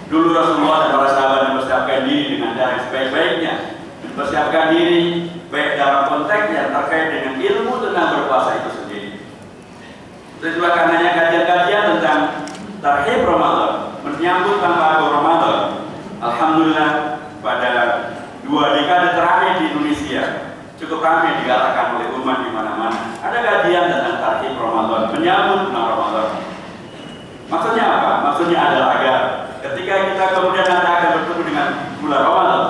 Dulu Rasulullah dan para sahabat mempersiapkan diri dengan cara yang sebaik-baiknya, mempersiapkan diri baik dalam konteks yang terkait dengan ilmu tentang berpuasa itu sendiri. Itulah karenanya kajian-kajian tentang tarhib Ramadan, menyambut tanpa Ramadan. Alhamdulillah pada 2 dekade terakhir di Indonesia cukup ramai digalakan oleh umat di mana-mana. Ada kajian tentang tarhib Ramadan, menyambut bulan Ramadan. Maksudnya apa? Maksudnya adalah agar ketika kita kemudian nanti akan bertemu dengan bulan Ramadan,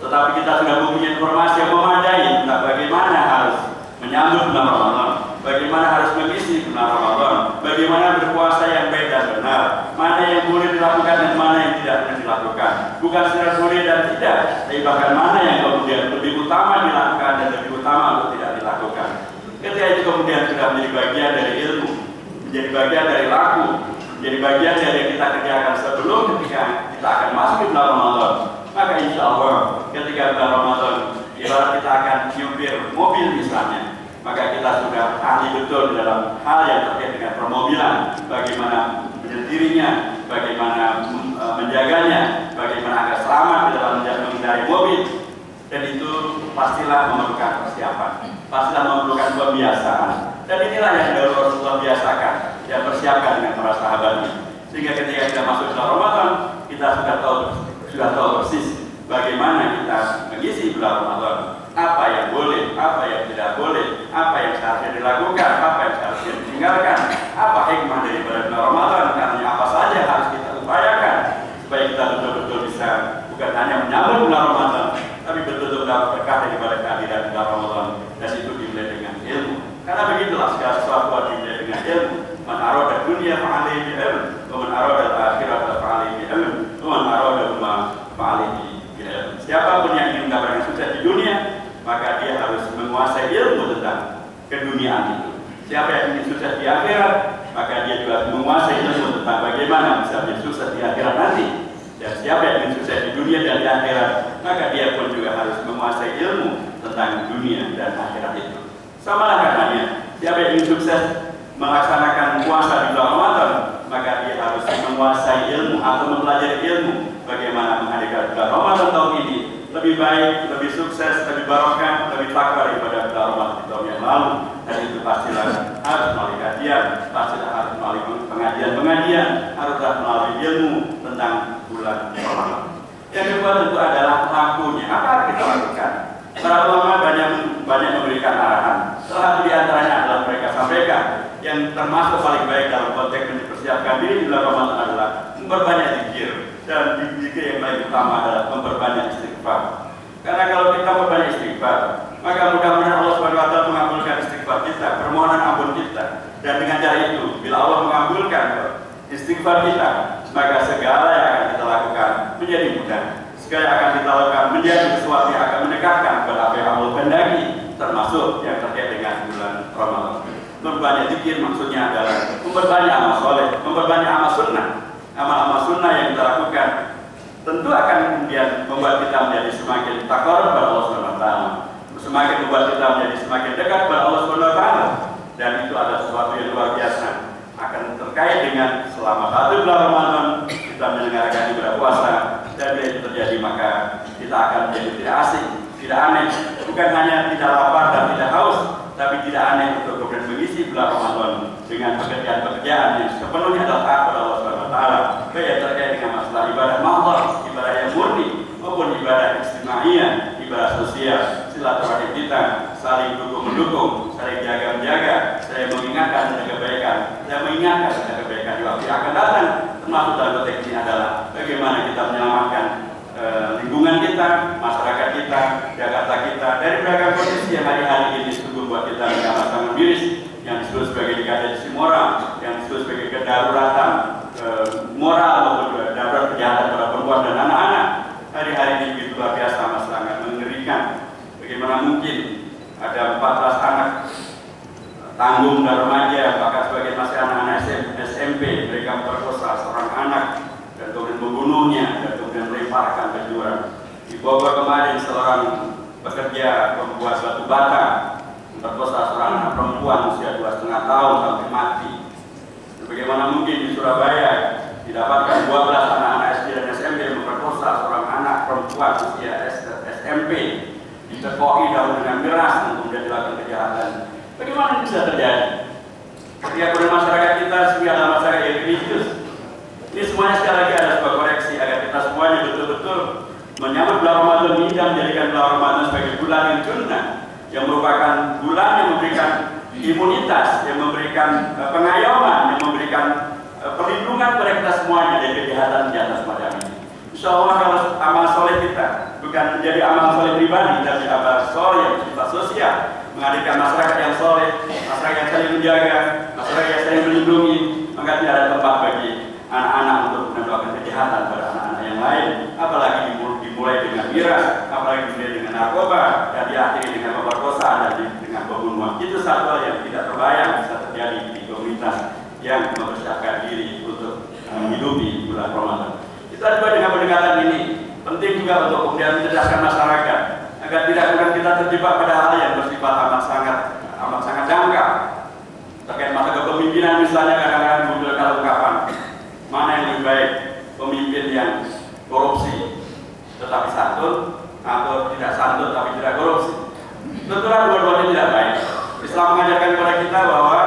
tetapi kita sudah mempunyai informasi yang memadai tentang bagaimana harus menyambut bulan Ramadan, bagaimana harus mengisi bulan Ramadan, bagaimana berpuasa yang baik dan benar, mana yang boleh dilakukan dan mana yang tidak boleh dilakukan. Bukan sekedar boleh dan tidak, tapi bahkan mana yang kemudian lebih utama dilakukan dan lebih utama untuk tidak dilakukan. Ketika itu kemudian sudah menjadi bagian dari ilmu, menjadi bagian dari laku, menjadi bagian dari yang kita kerjakan sebelum ketika kita akan masuk ke bulan Ramadan, maka insya Allah ketika bulan Ramadan ibarat kita akan nyupir mobil misalnya, maka kita sudah ahli betul dalam hal yang terkait dengan permobilan, bagaimana menyetirinya, bagaimana menjaganya, bagaimana agar selamat di dalam mengendarai mobil. Dan itu pastilah memerlukan persiapan, pastilah memerlukan pembiasaan. Dan inilah yang dahulu Rasulullah biasakan, yang persiapkan dengan para sahabatnya. Sehingga ketika kita masuk ke Ramadan, kita sudah tahu persis bagaimana kita mengisi bulan Ramadan. Apa yang boleh, apa yang tidak boleh, apa yang seharusnya dilakukan, apa yang seharusnya ditinggalkan, apa hikmah daripada bulan Ramadan, karena apa saja harus kita upayakan supaya kita betul-betul bisa bukan hanya menyambut bulan Ramadan, tapi betul-betul dapat berkah daripada kehadiran bulan Ramadan. Dan itu dimulai dengan ilmu. Karena begitulah segala sesuatu dimulai dengan ilmu. Man arada dunia fa'alaihi bi'ilm, wa man arada al-akhirata fa'alaihi bi'ilm, wa man arada huma fa'alaihi bi'ilm. Siapapun yang ingin mendapatkan sukses di dunia, maka dia harus menguasai ilmu tentang keduniaan itu. Siapa yang ingin sukses di akhirat, maka dia juga harus menguasai ilmu tentang bagaimana bisa menjadi sukses di akhirat nanti. Dan siapa yang ingin sukses di dunia dan di akhirat, maka dia pun juga harus menguasai ilmu tentang dunia dan akhirat itu. Samalah karenanya, siapa yang ingin sukses melaksanakan puasa di bulan Ramadan, maka dia harus menguasai ilmu atau mempelajari ilmu bagaimana menghadirkan bulan Ramadan tahun ini lebih baik, lebih sukses, lebih barokah, lebih takwa daripada bulan Ramadan di tahun yang lalu. Dan itu pastilah harus melalui kajian, pastilah harus melalui pengajian-pengajian, haruslah melalui ilmu tentang bulan Ramadan. Yang kedua tentu adalah lakunya. Apa yang kita lakukan? Para ulama banyak memberikan arahan. Salah satu di antaranya adalah mereka sampaikan yang termasuk paling baik dalam konteks mempersiapkan diri di bulan Ramadan adalah memperbanyak zikir, dan zikir yang paling utama adalah memperbanyak istighfar. Karena kalau kita memperbanyak istighfar, maka mudah-mudahan Allah SWT mengabulkan istighfar kita, permohonan ampun kita. Dan dengan cara itu, bila Allah mengabulkan istighfar kita, maka segala yang akan kita lakukan menjadi mudah. Segala yang akan kita lakukan menjadi sesuatu yang akan mendekatkan kepada apa yang Allah kehendaki, termasuk yang terkait dengan bulan Ramadan. Memperbanyak zikir maksudnya adalah memperbanyak amal soleh, memperbanyak amal sunnah. Amal-amal sunnah yang kita lakukan tentu akan kemudian membuat kita menjadi semakin takarub kepada Allah SWT, semakin membuat kita menjadi semakin dekat kepada Allah SWT. Dan itu adalah sesuatu yang luar biasa, akan terkait dengan selama 1 bulan Ramadan kita menyelenggarakan ibadah puasa. Dan bila itu terjadi, maka kita akan menjadi tidak asing, tidak aneh, bukan hanya tidak lapar dan tidak haus, tapi tidak aneh untuk kemudian mengisi bulan Ramadan dengan pekerjaan-pekerjaan yang sepenuhnya adalah taat kepada Allah SWT, baik yang terkait dengan masalah ibadah mahdoh, ibadah yang murni, maupun ibadah istimaiyah, ibadah sosial, silaturahim kita, saling dukung-mendukung, saling jaga-menjaga, saling mengingatkan tentang kebaikan, dan mengingatkan tentang kebaikan di waktu yang akan datang. Termasuk dalam konteks ini adalah bagaimana kita menyelamatkan lingkungan kita, masyarakat kita, Jakarta kita dari beragam kondisi yang hari-hari ini sungguh buat kita sangat miris, yang disebut sebagai dekadasi moral, yang disebut sebagai kedaruratan moral maupun juga darurat kejahatan pada perempuan dan anak-anak. Hari-hari ini begitu luar biasa, sangat mengerikan. Bagaimana mungkin ada 14 anak tanggung dan remaja, bahkan sebagai masih anak-anak SMP, mereka memperkosa seorang anak dan kemudian membunuhnya dan kemudian melemparkan ke jurang. Di Bogor kemarin seorang pekerja membuat batu bata memperkosa seorang anak perempuan usia 2,5 tahun sampai mati. Dan bagaimana mungkin di Surabaya didapatkan 12 anak-anak SD dan SMP perempuan usia SMP dicekoi daun dengan miras dan kemudian dilakukan kejahatan. Bagaimana ini bisa terjadi? Ketika kemudian masyarakat kita adalah masyarakat yang religius. Ini semuanya sekali lagi ada sebuah koreksi agar kita semuanya betul-betul menyambut bulan Ramadan ini dan menjadikan bulan Ramadan sebagai bulan yang sunnah, yang merupakan bulan yang memberikan imunitas, yang memberikan pengayoman, yang memberikan perlindungan kepada kita semuanya dari kejahatan-kejahatan semacam ini. Insya Allah kalau amal soleh kita bukan menjadi amal soleh pribadi, tapi amal soleh yang bersifat sosial, menghadirkan masyarakat yang soleh, masyarakat yang saling menjaga, masyarakat yang saling melindungi, maka tidak ada tempat bagi anak-anak untuk melakukan kejahatan pada anak-anak yang lain, apalagi dimulai dengan miras, apalagi dimulai dengan narkoba, dan diakhiri dengan pemerkosaan dan dengan pembunuhan. Itu satu hal yang tidak terbayang bisa terjadi di komunitas yang mempersiapkan diri untuk menghidupi bulan Ramadan. Kita juga dengan pendekatan ini penting juga untuk kemudian mencerdaskan masyarakat agar tidak kemudian kita terjebak pada hal yang bersifat amat sangat dangkal terkait masalah kepemimpinan. Misalnya kadang-kadang muncul ungkapan mana yang lebih baik, pemimpin yang korupsi tetapi santun atau tidak santun tapi tidak korupsi. Tentulah dua-duanya tidak baik. Islam mengajarkan kepada kita bahwa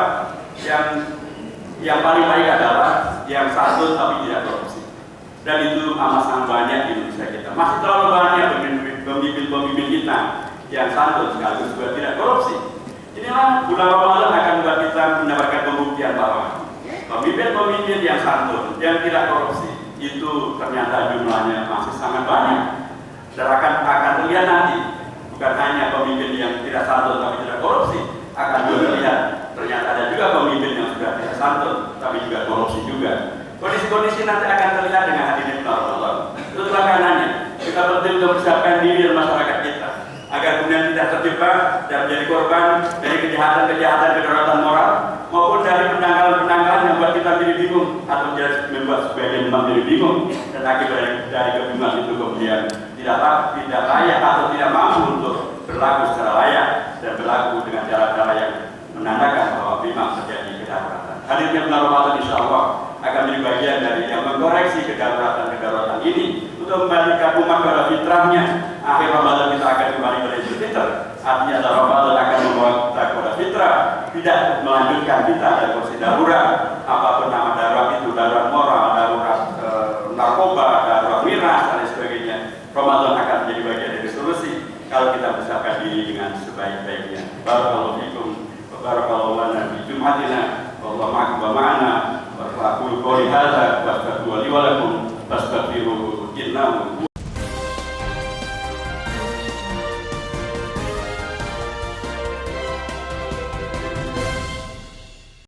yang paling baik adalah yang santun tapi tidak korupsi. Dan itu amat sangat banyak di Indonesia kita. Masih terlalu banyak pemimpin-pemimpin kita yang santun sekaligus juga tidak korupsi. Inilah bulan Ramadan akan membuat kita mendapatkan pembuktian bahwa pemimpin-pemimpin yang santun, yang tidak korupsi, itu ternyata jumlahnya masih sangat banyak. Dan akan terlihat nanti, bukan hanya pemimpin yang tidak santun tapi tidak korupsi, akan juga terlihat ternyata ada juga pemimpin yang sudah tidak santun tapi juga korupsi juga. Kondisi-kondisi nanti akan terlihat dengan hadirnya bulan Ramadan. Itulah karenanya kita penting untuk mempersiapkan diri dan masyarakat kita agar kemudian tidak terjebak dan menjadi korban dari kejahatan-kejahatan kedaruratan moral maupun dari penanggalan-penanggalan yang membuat kita menjadi bingung atau membuat sebagian menjadi bingung, dan akibat dari kebingungan itu kemudian tidak layak atau tidak mampu untuk berlaku secara layak dan berlaku dengan cara-cara yang menandakan bahwa memang terjadi kedaruratan. Hadirnya bulan Ramadan insya Allah akan menjadi bagian dari yang mengkoreksi kedaruratan ini untuk membalikan umat pada fitrahnya. Akhir Ramadan kita akan kembali pada Idul Fitr. Artinya adalah Ramadan akan membawa kita kepada fitrah, tidak melanjutkan kita dari posisi darurat, apapun nama darurat itu, darurat moral, darurat narkoba, darurat miras dan lain sebagainya. Ramadan akan menjadi bagian dari solusi kalau kita bersiapkan diri dengan sebaik-baiknya. Barakallahu fikum, barakallahu lana fi jum'atina, wallahu ma'akum wa ma'ana. Wa aqulu qouli hadza wa astaghfiru li wa lakum fastaghfiruhu innahu